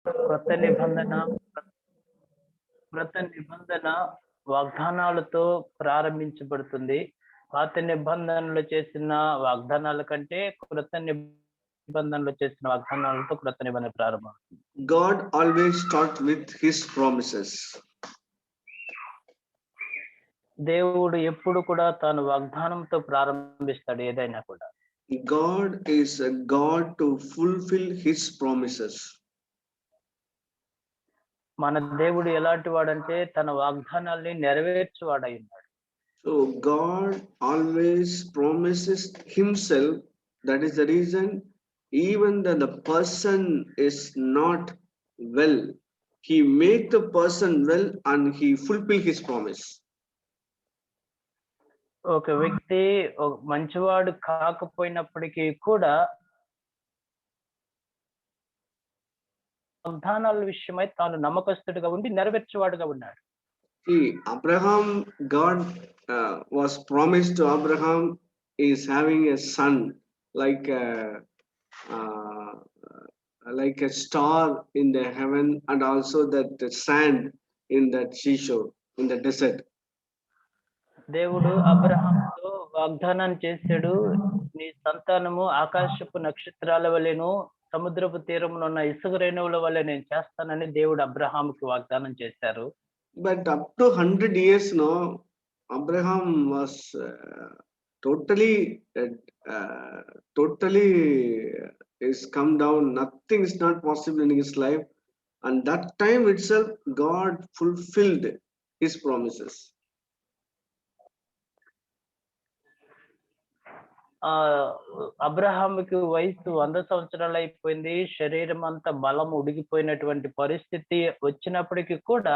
క్రొత్త నిబంధన క్రొత్త నిబంధన వాగ్దానాలతో ప్రారంభించబడుతుంది. పాత నిబంధనలు చేసిన వాగ్దానాల కంటే క్రొత్త నిబంధనలు చేసిన వాగ్దానాలతో క్రొత్త నిబంధన ప్రారంభం. God always starts with his promises. దేవుడు ఎప్పుడు కూడా తాను వాగ్దానంతో ప్రారంభిస్తాడు ఏదైనా కూడా. God is a God to fulfill his promises. మన దేవుడు ఎలాంటి వాడంటే తన వాగ్దానాల్ని నెరవేర్చువాడై ఉన్నాడు. So God always promises himself. That is the reason even when the person is not well, he make the person well and he fulfill his promise. ఒక వ్యక్తి మంచివాడు కాకపోయినప్పటికీ కూడా వాగ్దానాల విషయమై తాను నమ్మకస్తుడిగా ఉండి నెరవేర్చేవాడుగా ఉన్నాడు. See, Abraham, God was promised to Abraham is having a son like a star in the heaven, and also that the sand in that seashore in the desert. దేవుడు అబ్రహాముతో వాగ్దానం చేశాడు, నీ సంతానము ఆకాశపు నక్షత్రాల వలెను సముద్రపు తీరమున ఉన్న ఇసుక రేణువుల వలె నేను చేస్తానని దేవుడు అబ్రహాముకి వాగ్దానం చేశారు. But up to 100 years now, Abraham was totally is come down. Nothing is not possible in his life, and that time itself God fulfilled his promises. అబ్రహాముకి వయసు 100 సంవత్సరాలు అయిపోయింది, శరీరం అంతా బలం ఉడిగిపోయినటువంటి పరిస్థితి వచ్చినప్పటికీ కూడా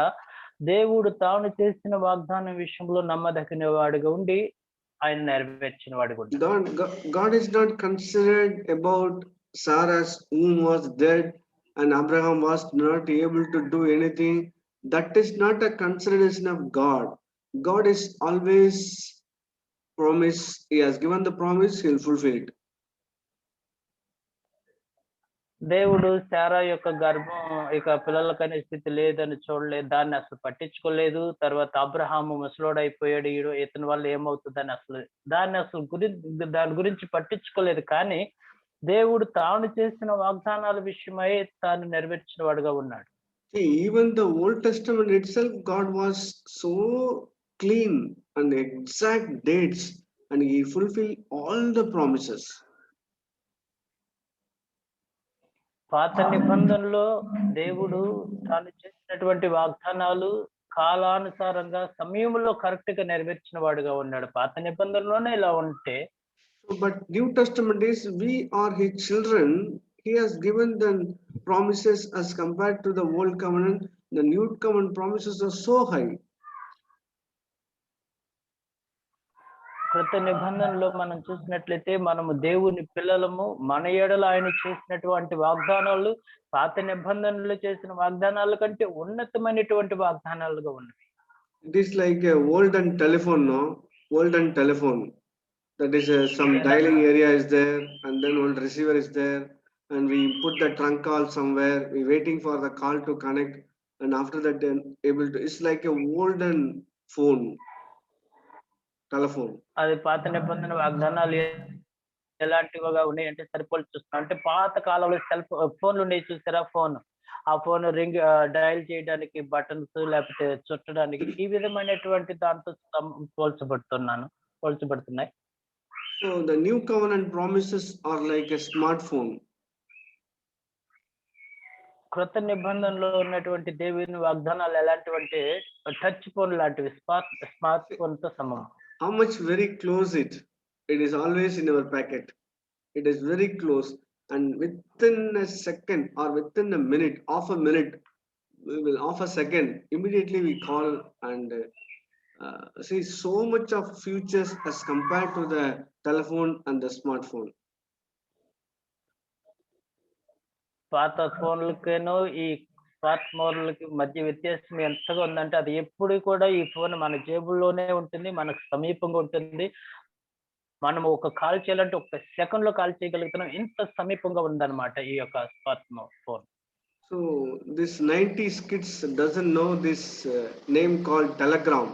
దేవుడు తాను చేసిన వాగ్దానం విషయంలో నమ్మదగిన వాడిగా ఉండి ఆయన నెరవేర్చిన వాడిగా ఉన్నాడు. God is not considered about Sarah's womb was dead and Abraham was not able to do anything. That is not a consideration of God. God is always promise. He has given the promise, he will fulfill it. దేవుడు శారా యొక్క గర్భం ఇక పిల్లలకనే స్థితి లేదని చూడలేదు, దాన్ని అసలు పట్టించుకోలేదు. తర్వాత అబ్రహాము ముసలోడైపోయాడు, ఇతని వల్ల ఏమవుతుందని దాని గురించి పట్టించుకోలేదు. కానీ దేవుడు తాను చేసిన వాగ్దానాల విషయమై తాను నెరవేర్చిన వాడుగా ఉన్నాడు. Even the Old Testament itself, God was so clean and exact dates, and he fulfilled all the promises. పాత నిబంధనలో దేవుడు తాను చేసినటువంటి వాగ్దానాలు కాలానుసారంగా సమయంలో కరెక్ట్ గా నెరవేర్చిన వాడుగా ఉన్నాడు. పాత నిబంధనలోనే ఇలా ఉంటే, but New Testament is we are his children. He has given the promises as compared to the old covenant. The new covenant promises are so high. క్రొత్త నిబంధనలో మనం చూసినట్లయితే మనము దేవుని పిల్లలము, మన ఎడల ఆయన చేసినటువంటి వాగ్దానాలు పాత నిబంధనలు చేసిన వాగ్దానాల కంటే ఉన్నతమైనటువంటి వాగ్దానాలుగా ఉన్నవి. It is like a olden telephone, no? Olden telephone. That is some dialing area is there, and then one receiver is there, and we put the trunk call somewhere. We waiting for the call to connect, and after that then able to. It's like a olden phone. Telephone. అది పాత నిబంధన వాగ్దానాలు ఎలాంటివిగా ఉన్నాయి అంటే సరిపోల్చి చూస్తాం. అంటే పాత కాలంలో ఫోన్లు ఉన్నాయి చూసారా, ఆ ఫోన్ రింగ్ డయల్ చేయడానికి బటన్స్ లేకపోతే చుట్టడానికి ఈ విధమైనటువంటి దాంతో పోల్చబడుతున్నాయి. So the new covenant promises are like a smartphone. క్రొత్త నిబంధనలో ఉన్నటువంటి దేవుని వాగ్దానాలు ఎలాంటివంటే టచ్ ఫోన్ లాంటివి, స్మార్ట్ ఫోన్ తో సమానం. How much very close it is always in our packet. It is very close, and within a second or within a minute, half a second, immediately we call and see so much of features as compared to the telephone and the smartphone. పాత ఫోన్లకేనో ఈ smart ఫోన్లకి మధ్య వ్యత్యాసం ఎంతగా ఉందంటే అది ఎప్పుడు కూడా ఈ ఫోన్ మన జేబుల్లోనే ఉంటుంది, మనకు సమీపంగా ఉంటుంది. మనం ఒక కాల్ చేయాలంటే ఒక సెకండ్ లో కాల్ చేయగలుగుతున్నాం, ఇంత సమీపంగా ఉందన్నమాట ఈ యొక్క smart phone. So this 90s kids doesn't know this name called Telegram.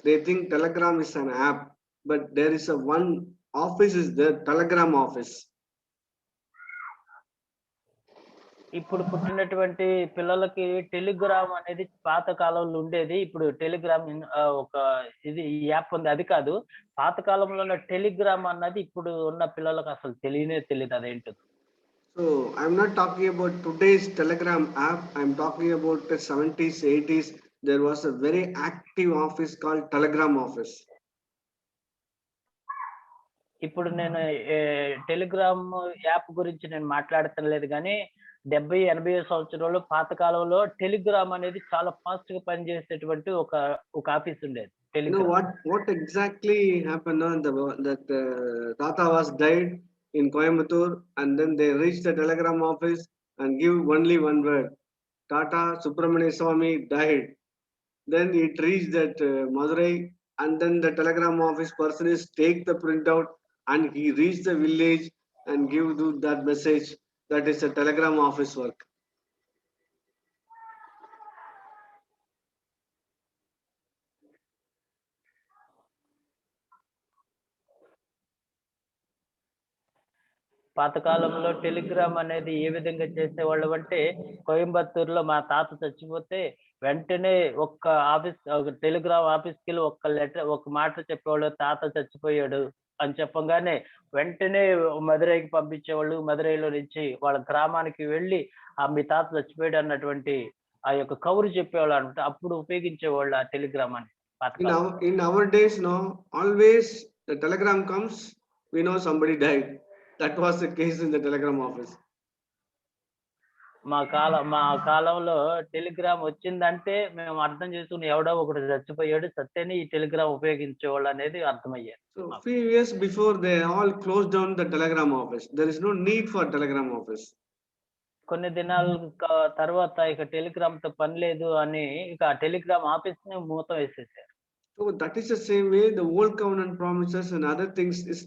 They think Telegram is an app, but there is a one office is the Telegram office. ఇప్పుడు పుట్టినటువంటి పిల్లలకి టెలిగ్రామ్ అనేది పాత కాలంలో ఉండేది. ఇప్పుడు టెలిగ్రామ్ ఒక ఇది యాప్ ఉంది. అది కాదు. పాత కాలంలో ఉన్న టెలిగ్రామ్ అన్నది ఇప్పుడు ఉన్న పిల్లలకి అసలు తెలియనే తెలీదు అదేంటో. So I'm not talking about today's Telegram app. I'm talking about the 70s, 80s. There was a very active office called Telegram office. ఇప్పుడు నేను టెలిగ్రామ్ యాప్ గురించి నేను మాట్లాడటం లేదు గానీ 70, 80 సంవత్సరాల్లో పాత కాలంలో టెలిగ్రామ్ అనేది చాలా ఫాస్ట్ గా పనిచేసేటువంటి ఒక ఆఫీస్ ఉండేది. You know what exactly happened on that Tata was died in Coimbatore, and then they reached the telegram office and give only one word: Tata Subramania Swamy died. Then it reached that Madurai, and then the telegram office person is take the printout and he reached the village and give that message. That is a telegram office work. పాతకాలంలో Telegram అనేది ఏ విధంగా చేసేవాళ్ళం అంటే కోయంబత్తూరులో మా తాత చచ్చిపోతే వెంటనే ఒక టెలిగ్రామ్ ఆఫీస్కి వెళ్ళి ఒక మాట చెప్పేవాళ్ళు, తాత చచ్చిపోయాడు అని చెప్పగానే వెంటనే మదురైకి పంపించేవాళ్ళు. మదురైలో నుంచి వాళ్ళ గ్రామానికి వెళ్ళి మీ తాత చచ్చిపోయాడు అన్నటువంటి ఆ యొక్క కబురు చెప్పేవాళ్ళు అనమాట. అప్పుడు ఉపయోగించేవాళ్ళు ఆ టెలిగ్రామ్ అని. In our days, no, always the telegram comes, we know somebody died. That was the case in the telegram office. మా కాలంలో టెలిగ్రామ్ వచ్చిందంటే మేము అర్థం చేసుకుని ఎవడో ఒకడు చచ్చిపోయాడు, సత్తేనే ఈ టెలిగ్రామ్ ఉపయోగించేవాళ్ళు అనేది అర్థమయ్యేది. So few years before they all closed down the telegram office. There is no need for telegram office. కొన్ని దినాల తర్వాత ఇక టెలిగ్రామ్ తో పని లేదు అని ఇక ఆ టెలిగ్రామ్ ఆఫీస్ ని మూత వేసేసారు. So that is the same way the old covenant promises and other things is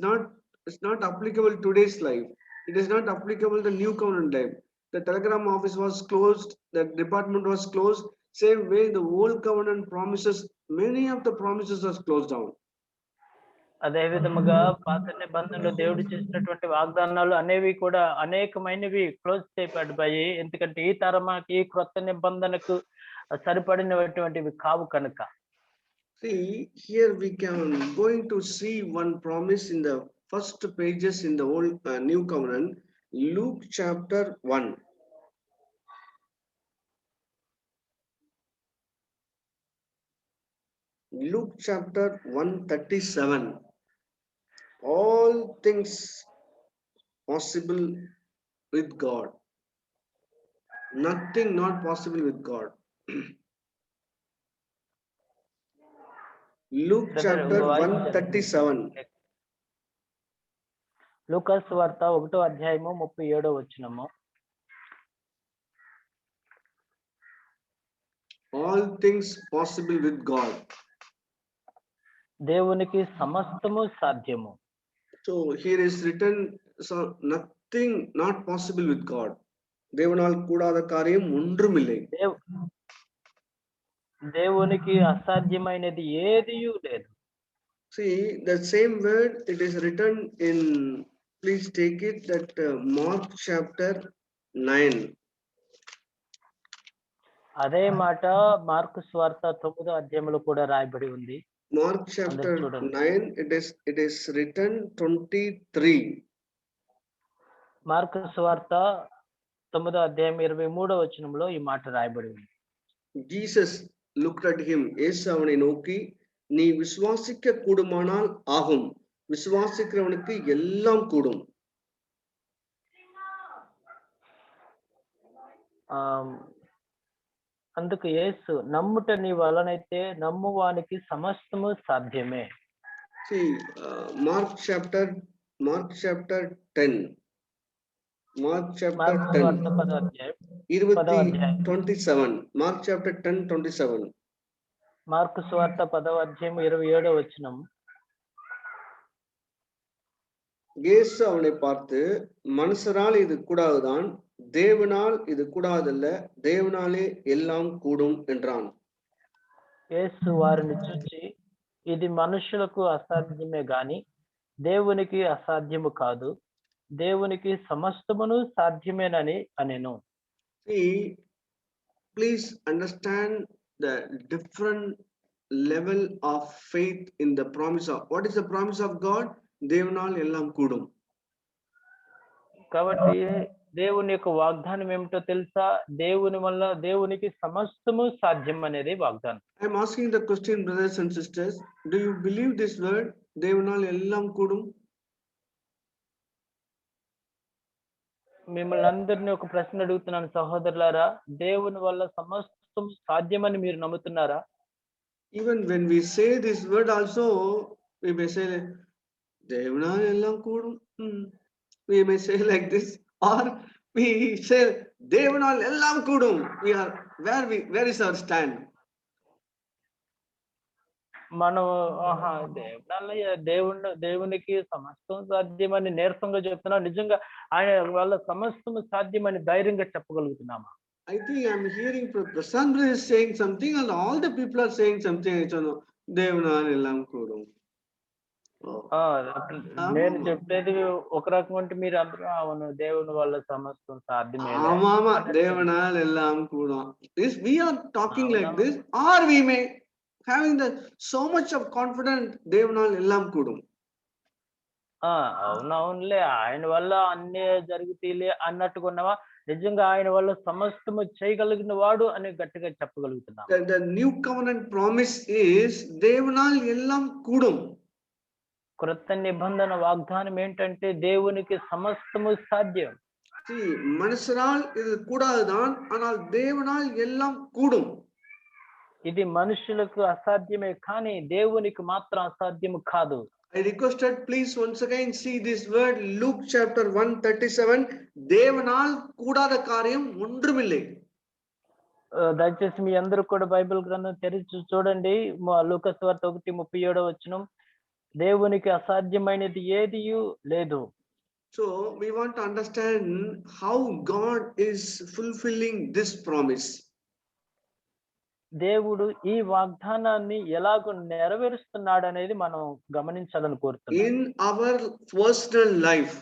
not applicable today's life. It is not applicable the new covenant life. The telegram office was closed, the department was closed. Same way the old covenant promises, many of the promises are closed down. అదే విధముగా పాత నిబంధనలో దేవుడు చేసినటువంటి వాగ్దానాలు అనేవి కూడా అనేకమైనవి close చేయబడ్డాయి. ఎందుకంటే ఈ తరమాకి క్రొత్త నిబంధనకు సరిపడినటువంటివి కావు కనుక. See, here we can going to see one promise in the first pages in the old new covenant, Luke chapter 1. Luke chapter 137. All things possible with God. Nothing not possible with God. Luke chapter 137. లూకాసు వార్త 1వ అధ్యాయము 37వ వచనము. All things possible with God. దేవునికి సమస్తము సాధ్యము. So here is written, so nothing not possible with God. தேவனால் கூடாத காரியம் ஒன்றுமில்லை. దేవునికి అసాధ్యమైనది ఏదియూ లేదు. See, the same word it is written in, please take it, that Mark chapter 9. అదే మాట మార్కు సువార్త 9వ అధ్యాయంలో కూడా రాయబడి ఉంది. Mark chapter 9, it is written 23. Mark సువార్త 9వ అధ్యాయం 23వ వచనంలో ఈ మాట రాయబడి ఉంది. Jesus looked at him. యేసు அவனை நோக்கி, நீ விசுவாசிக்க கூடுமானால் ஆகும். விசுவாசிக்கிறவனுக்கு எல்லாம் கூடும். అందుకు యేసు, నమ్ముట నీ వలనైతే నమ్మువానికి సమస్తము సాధ్యమే. See, Mark chapter 10. Mark chapter 10. 27. Mark chapter 10, 27. Mark సువార్త 10వ అధ్యాయం 27వ వచనం. இயேசு அவனை பார்த்து, மனுஷரால் இது கூடாதுதான், தேவனால் இது கூடாதல்ல, தேவனாலே எல்லாம் கூடும் என்றான். యేసు వారిని చూచి ఇది మనుషులకు అసాధ్యమే గాని దేవునికి అసాధ్యము కాదు. దేవునికి సమస్తమును సాధ్యమేనని అనెను. See, please understand the different level of faith in the promise of, what is the promise of God? தேவனால் எல்லாம் கூடும். కాబట్టి దేవుని యొక్క వాగ్దానం ఏమిటో తెలుసా? దేవుని వల్ల దేవునికి సమస్తము సాధ్యం అనేది వాగ్దానం. I am asking the question, brothers and sisters, do you believe this word? தேவனால் எல்லாம் கூடும். మిమ్మల్ని అందరినీ ఒక ప్రశ్న అడుగుతున్నాను సహోదరులారా, దేవుని వల్ల సమస్తం సాధ్యమని మీరు నమ్ముతున్నారా? Even when we say this word also, we may say தேவனால் எல்லாம் கூடும். We may say like this, or we say தேவனால் எல்லாம் கூடும். We are where is our stand? మనం దేవునికి సమస్తం సాధ్యమని నీరసంగా చెప్తున్నాం, నిజంగా ఆయన వల్ల సమస్తం సాధ్యమని ధైర్యంగా చెప్పగలుగుతున్నామా? I think I am hearing from Prashant brother is saying something and all the people are saying something. దేవుனால் ఎல்லாம் కూடும். నేను చెప్పేది ఒక రకం అంటే మీరు అందరూ అవును దేవుని వల్ల సమస్తం సాధ్యమే. ஆமாமா தேவனால் எல்லாம் கூடும். This we are talking like this, or we may having the so much of confidence தேவனால் எல்லாம் கூடும். అవునవునులే, ఆయన వల్ల అన్ని జరుగుతాయిలే అన్నట్టుగా ఉన్నవా? నిజంగా ఆయన వల్ల సమస్తము చేయగలిగిన వాడు అని గట్టిగా చెప్పగలుగుతున్నాం. The new covenant promise is தேவனால் எல்லாம் கூடும். క్రొత్త నిబంధన వాగ్దానం ఏంటంటే దేవునికి సమస్తము సాధ్యం. మనుషరాల్ ఇది కూడాదుதான், ஆனால் தேவனால் எல்லாம் கூடும். ఇది మనుషులకు అసాధ్యమే కానీ దేవునికి మాత్రం అసాధ్యము కాదు. I requested please once again see this word Luke chapter 137. தேவனால் கூடாத காரியம் ஒன்றுமில்லை. దయచేసి మీ అందరూ కూడా బైబిల్ గ్రంథం తెరిచి చూడండి. లూకా సువార్త 1:37 వచనం, దేవునికి అసాధ్యమైనది ఏదియూ లేదు. So we want to understand how God is fulfilling this promise. దేవుడు ఈ వాగ్దానాన్ని ఎలాగో నెరవేరుస్తున్నాడు అనేది మనం గమనించాలని కోరుతున్నాం. In our personal life,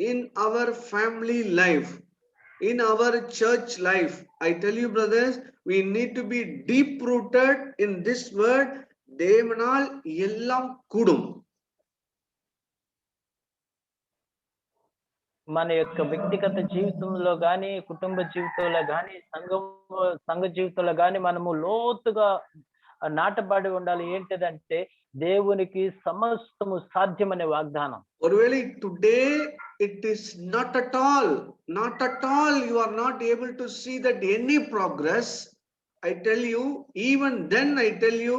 in our family life, in our church life, I tell you brothers, we need to be deep rooted in this word, தேவனால் எல்லாம் கூடும். మన యొక్క వ్యక్తిగత జీవితంలో గాని, కుటుంబ జీవితంలో గాని, సంఘ జీవితంలో గాని మనము లోతుగా నాటబడి ఉండాలి. ఏంటిదంటే దేవునికి సమస్తము సాధ్యమనే వాగ్దానం. Really today it is not at all you are not able to see that any progress. I tell you, even then I tell you,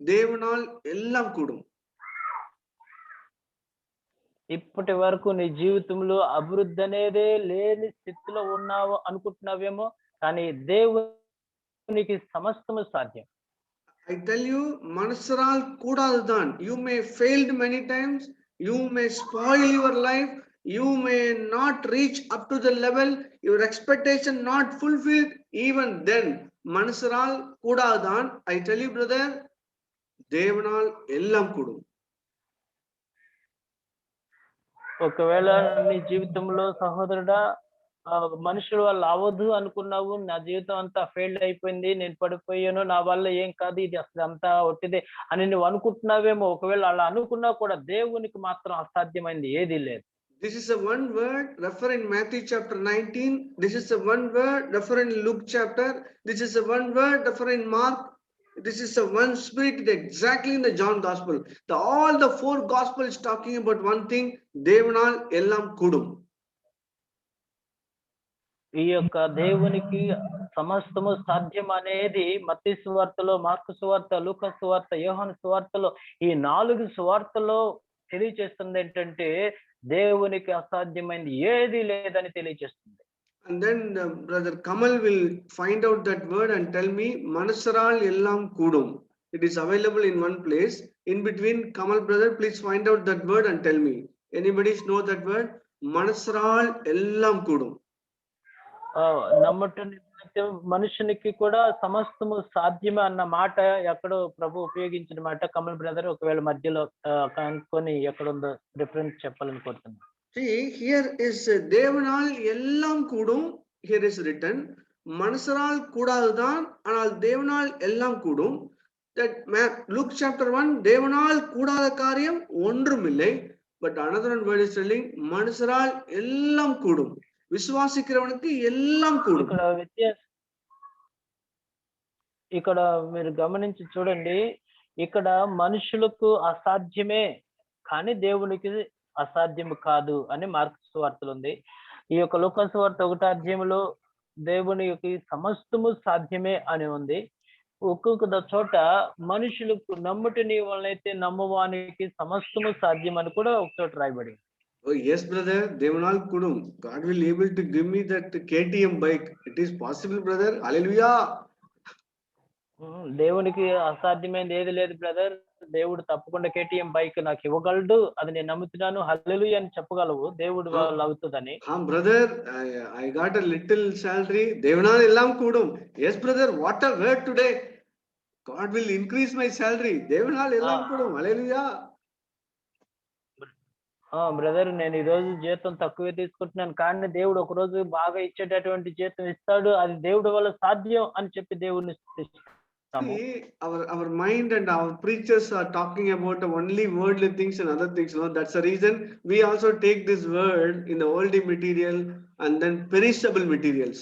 தேவனால் எல்லாம் கூடும். ఇప్పటి వరకు నీ జీవితంలో అభివృద్ధి అనేదే లేని స్థితిలో ఉన్నావు అనుకుంటున్నావేమో, కానీ దేవునికి సమస్తము సాధ్యం. I tell you, மனுஷரால் கூடாதுதான். You may failed many times, you may spoil your life, you may not reach up to the level, your expectation not fulfilled. Even then மனுஷரால் கூடாதுதான். I tell you brother, தேவனால் எல்லாம் கூடும். ఒకవేళ నీ జీవితంలో సహోదరుడా మనుషుల వల్ల అవ్వదు అనుకున్నావు, నా జీవితం అంతా ఫెయిల్ అయిపోయింది, నేను పడిపోయాను, నా వల్ల ఏం కాదు, ఇది అసలు అంతా ఒట్టిదే అని నువ్వు అనుకుంటున్నావేమో. ఒకవేళ అలా అనుకున్నా కూడా దేవునికి మాత్రం అసాధ్యమైంది ఏది లేదు. This is a one word refer in Matthew chapter 19. This is a one word refer in Luke chapter. This is a one word refer in Mark. This is a one spirit exactly in the John gospel. All the four gospels talking about one thing, தேவனால் எல்லாம் கூடும். ఈ యొక్క దేవునికి సమస్తము సాధ్యం అనేది మత్తయి సువార్తలో, మార్కు సువార్త, లూకా సువార్త, యోహాను సువార్తలో, ఈ 4 సువార్తలో తెలియజేస్తుంది ఏంటంటే దేవునికి అసాధ్యమైనది ఏది లేదని తెలియజేస్తుంది. And then brother Kamal will find out that word and tell me, மனுஷரால் எல்லாம் கூடும். It is available in one place. In between, Kamal brother, please find out that word and tell me. Anybody know that word? மனுஷரால் எல்லாம் கூடும். నమ్మట మనుషునికి కూడా సమస్తము సాధ్యమే అన్న మాట ఎక్కడో ప్రభు ఉపయోగించిన మాట. కమల్ బ్రదర్ ఒకవేళ మధ్యలో కనుక్కొని ఎక్కడుందో రిఫరెన్స్ చెప్పాలని కోరుతున్నాను. See, here is தேவனால் எல்லாம் கூடும். Here is written, மனுஷரால் கூடாதுதான், ஆனால் தேவனால் எல்லாம் கூடும். That Luke chapter 1, தேவனால் கூடாத காரியம் ஒன்றுமில்லை. But another one word is telling, மனுஷரால் எல்லாம் கூடும். విశ్వాసిக்கிறవనికి ఎல்லாம் కూடும். ఇక్కడ మీరు గమనించి చూడండి, ఇక్కడ మనుషులకు అసాధ్యమే కానీ దేవునికి అసాధ్యం కాదు అని మార్కు సువార్తలో ఉంది. ఈ యొక్క లూకా సువార్త 1వ అధ్యాయంలో దేవునికి సమస్తము సాధ్యమే అని ఉంది. ఒక్కొక్క చోట మనుషులకు నమ్ముటి నీ వలనైతే నమ్మవానికి సమస్తము సాధ్యం అని కూడా ఒక చోట రాయబడి. Oh yes brother, దేవనాల్ కూడం. God will able to give me that KTM bike. It is possible brother. Hallelujah. దేవునికి అసాధ్యమైనది ఏది లేదు బ్రదర్. దేవుడు తప్పకుండా KTM బైక్ నాకు ఇవ్వగలడు, అది నేను నమ్ముతున్నాను, హల్లెలూయా అని చెప్పగలవు. దేవుడు వల్ల అవుతుందని. Brother, I got a little salary. దేవనాల్ ఎల్లాం కూడం. Yes brother, what a word today. God will increase my salary. దేవనాల్ ఎల్లాం కూడం. హల్లెలూయా. బ్రదర్, నేను ఈ రోజు జీతం తక్కువే తీసుకుంటున్నాను కానీ దేవుడు ఒక రోజు బాగా ఇచ్చేటటువంటి జీతం ఇస్తాడు, అది దేవుడి వల్ల సాధ్యం అని చెప్పి దేవుడిని స్తుతిస్తాము. Our mind and our preachers are talking about only worldly things and other things. No, that's the reason we also take this word in the worldly material and then perishable materials.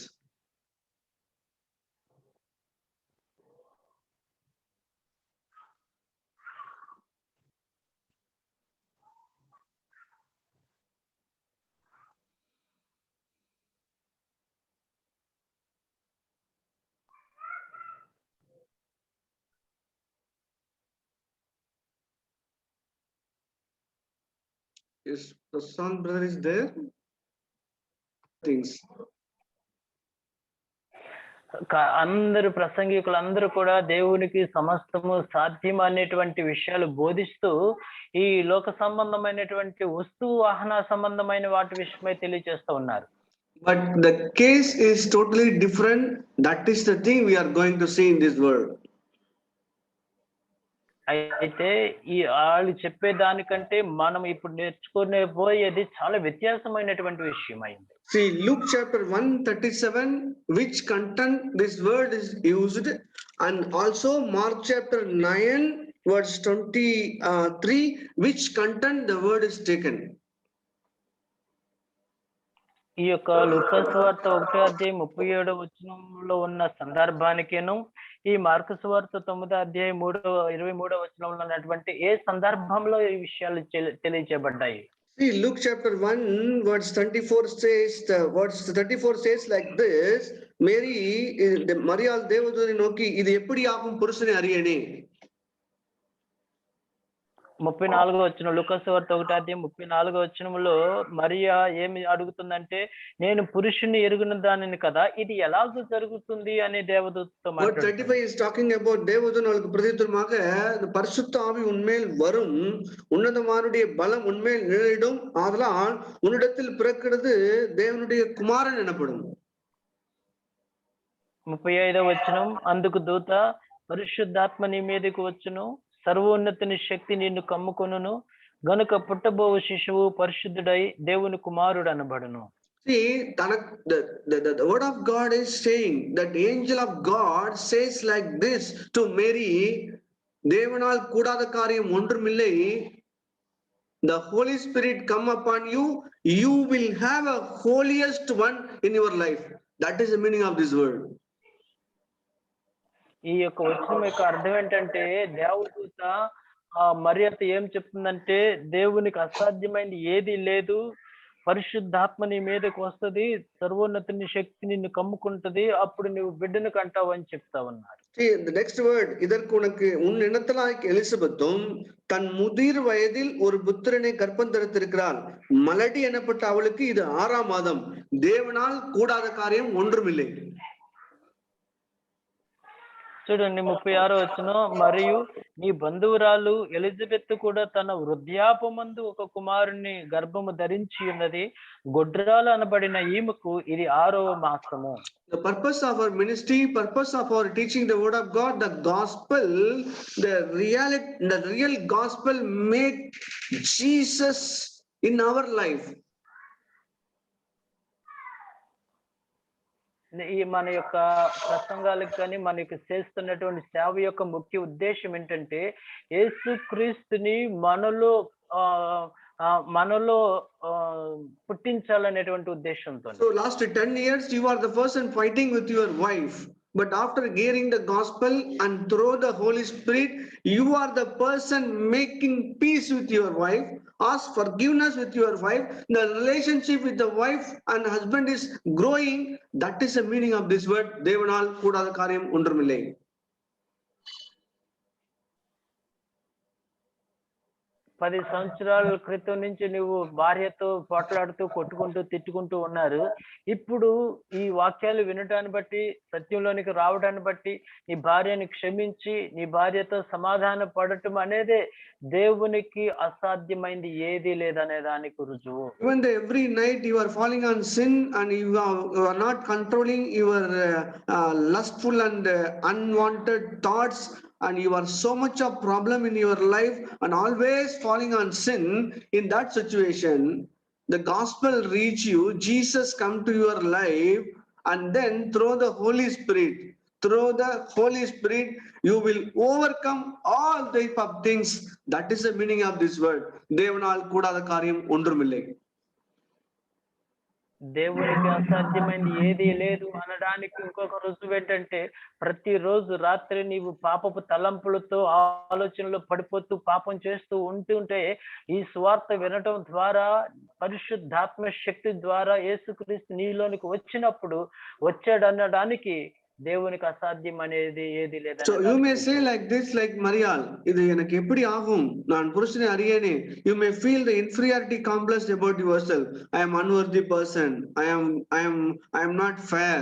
Is Prasant brother is there? Things. అందరు ప్రసంగికులు అందరూ కూడా దేవునికి సమస్తము సాధ్యం అనేటువంటి విషయాలు బోధిస్తూ ఈ లోక సంబంధమైనటువంటి వస్తువు వాహన సంబంధమైన వాటి విషయమై తెలియజేస్తూ ఉన్నారు. But the case is totally different. That is the thing we are going to see in this world. అయితే ఈ వాళ్ళు చెప్పే దానికంటే మనం ఇప్పుడు నేర్చుకునే పోయేది చాలా వ్యత్యాసమైనటువంటి విషయం అయింది. See, Luke chapter 1:37, which content this word is used, and also Mark chapter 9 verse 23, which content the word is taken. ఈ యొక్క లూకా సువార్త 1వ అధ్యాయం 37వ వచనంలో ఉన్న సందర్భానికేను ఈ మార్కు సువార్త 9వ అధ్యాయం 23వ వచనంలో ఉన్నటువంటి ఏ సందర్భంలో ఈ విషయాలు తెలియజేయబడ్డాయి? See, Luke chapter 1 verse 24 says, verse 34 says like this, Mary, Marial தேவதூதனை நோக்கி இது எப்படி ஆகும் புருஷனை அறியேனே. 34వ వచనం, లూకా సువార్త 1వ అధ్యాయం 34వ వచనంలో మరియా ఏమి అడుగుతుందంటే, నేను పురుషుని ఎరుగున దానిని కదా, ఇది ఎలాగో జరుగుతుంది అని దేవదూతతో మాట్లాడుతుంది. 35 is talking about தேவதூதனுக்கு பிரதியுத்தரமாக பரிசுத்த ஆவி உன்மேல் வரும், உன்னதமானுடைய பலம் உன்மேல் நிழலிடும், ஆதலால் உன்னிடத்தில் பிறக்கிறது தேவனுடைய குமாரன் எனப்படும். 35వ వచనం, అందుకు దూత, పరిశుద్ధాత్మ నీ మీదకు వచ్చును, సర్వోన్నతుని శక్తి నిన్ను కమ్ముకొనును, గనుక పుట్టబోవు శిశువు పరిశుద్ధుడై దేవుని కుమారుడు అనబడును. See, the word of God is saying that the angel of God says like this to Mary, தேவனால் கூடாத காரியம் ஒன்றுமில்லை, the Holy Spirit come upon you, you will have a holiest one in your life. That is the meaning of this word. ఈ యొక్క వచనం యొక్క అర్థం ఏంటంటే, దేవదూత మరియతో ఏం చెప్తుందంటే, దేవునికి అసాధ్యమైనది ఏది లేదు, పరిశుద్ధాత్మ నీ మీదకి వస్తుంది, సర్వోన్నతుని శక్తి నిన్ను కమ్ముకుంటది, అప్పుడు నువ్వు బిడ్డను కంటావు అని చెప్తా ఉన్నారు. The next word, இதற்கு உனக்கு உன் இனத்தலாகிய எலிசபெத்தும் தன் முதிர் வயதில் ஒரு புத்திரனை கர்ப்பம் தரித்திருக்கிறாள், மலடி எனப்பட்ட அவளுக்கு இது 6ஆம் மாதம், தேவனால் கூடாத காரியம் ஒன்றுமில்லை. చూడండి 36వ వచనం, మరియు నీ బంధువురాలు ఎలిజబెత్ కూడా తన వృద్ధాప్యమందు ఒక కుమారుని గర్భము ధరించి ఉన్నది. గొడ్రాలు అనబడిన ఈమెకు ఇది 6వ మాసము. The purpose of our ministry, purpose of our teaching the word of God, the gospel, the real gospel make Jesus in our life. ఈ మన యొక్క ప్రసంగాలకు కానీ మన యొక్క చేస్తున్నటువంటి సేవ యొక్క ముఖ్య ఉద్దేశం ఏంటంటే యేసుక్రీస్తుని మనలో పుట్టించాలనేటువంటి ఉద్దేశంతో. So last 10 years you are the person fighting with your wife, but after hearing the gospel and through the Holy Spirit you are the person making peace with your wife, ask forgiveness with your wife, the relationship with the wife and husband is growing. That is the meaning of this word. Devanal kudada karyam undrumille. 10 సంవత్సరాల క్రితం నుంచి నువ్వు భార్యతో పోట్లాడుతూ కొట్టుకుంటూ తిట్టుకుంటూ ఉన్నారు. ఇప్పుడు ఈ వాక్యాలు వినటాన్ని బట్టి సత్యంలోనికి రావడాన్ని బట్టి నీ భార్యని క్షమించి నీ భార్యతో సమాధాన పడటం అనేదే దేవునికి అసాధ్యమైంది ఏది లేదనే దానికి రుజువు. Even though every night you are falling on sin and you are not controlling your lustful and unwanted thoughts, and you are so much of problem in your life and always falling on sin, in that situation the gospel reach you, Jesus come to your life, and then through the Holy Spirit you will overcome all type of things. That is the meaning of this word. Devanal kudada karyam ondrumille. దేవునికి అసాధ్యమైనది ఏదీ లేదు అనడానికి ఇంకొక రుజువు ఏంటంటే ప్రతిరోజు రాత్రి నీవు పాపపు తలంపులతో ఆలోచనలో పడిపోతూ పాపం చేస్తూ ఉంటుంటే ఈ సువార్త వినటం ద్వారా పరిశుద్ధాత్మ శక్తి ద్వారా యేసుక్రీస్తు నీలోనికి వచ్చినప్పుడు వచ్చాడనడానికి దేవునికి అసాధ్యం అనేది ఏది లేదు. So you may say like this, like Marial, இது எனக்கு எப்படி ஆகும், நான் புருஷனை அறியேனே. You may feel the inferiority complex about yourself. I am unworthy person, I am not fair,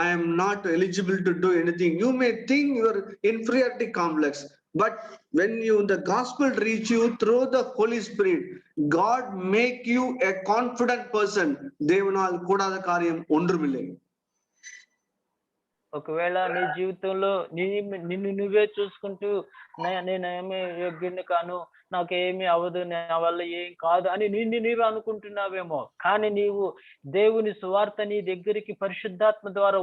I am not eligible to do anything. You may think your inferiority complex, but when the gospel reach you through the Holy Spirit, God make you a confident person. Devanal kudada karyam ondrumille. ఒకవేళ నీ జీవితంలో నిన్ను నువ్వే చూసుకుంటూ నేనేమి యోగ్యుని కాను, నాకేమి అవ్వదు, నా వల్ల ఏం కాదు అని నీవే అనుకుంటున్నావేమో. కానీ నీవు దేవుని సువార్త నీ దగ్గరికి పరిశుద్ధాత్మ ద్వారా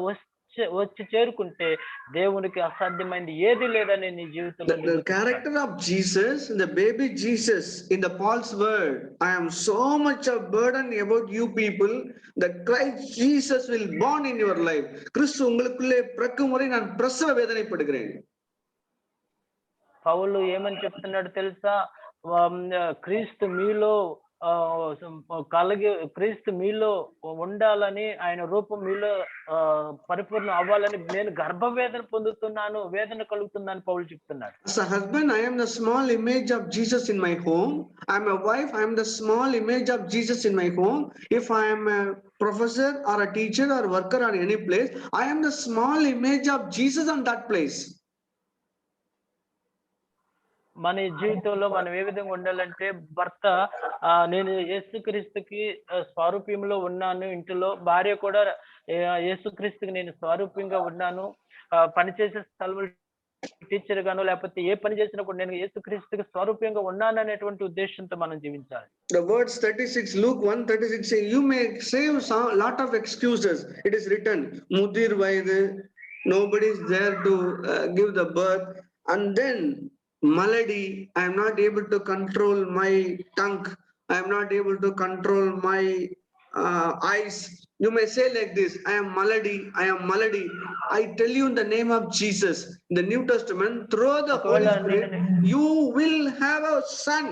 వచ్చి చేరుకుంటే దేవునికి అసాధ్యమైనది ఏది లేదని నీ జీవితంలో. The character of Jesus, the baby Jesus, in the Paul's word, I am so much of burden about you people, the Christ Jesus will born in your life. கிறிஸ்து உங்களுக்குள்ளே பிறக்கும் வரை நான் பிரசவ வேதனைப்படுகிறேன். పౌలు ఏమని చెప్తున్నాడు తెలుసా? క్రీస్తు మీలో క్రీస్తు మీలో ఉండాలని, ఆయన రూపం మీలో పరిపూర్ణ అవ్వాలని నేను గర్భవేదన పొందుతున్నాను, వేదన కలుగుతుందని పౌలు చెప్తున్నాడు. As a husband, I am the small image of Jesus in my home. I am a wife, I am the small image of Jesus in my home. If I am a professor or a teacher or worker or any place, I am the small image of Jesus on that place. మన జీవితంలో మనం ఏ విధంగా ఉండాలంటే, భర్త నేను యేసుక్రీస్తుకి స్వరూప్యంలో ఉన్నాను ఇంటిలో, భార్య కూడా యేసుక్రీస్తుకి నేను స్వరూప్యంగా ఉన్నాను, పనిచేసే స్థలంలో టీచర్ గాను లేకపోతే ఏ పని చేసినా కూడా నేను యేసుక్రీస్తుకి స్వరూప్యంగా ఉన్నాను అనేటువంటి ఉద్దేశంతో మనం జీవించాలి. The words 36, Luke 1:36 say, you may save lot of excuses. It is written, mudir vayadu, nobody is there to give the birth, and then malady, I am not able to control my tongue, I am not able to control my eyes. You may say like this, I am malady. I tell you in the name of Jesus, in the New Testament, through the Holy Spirit, you will have a son.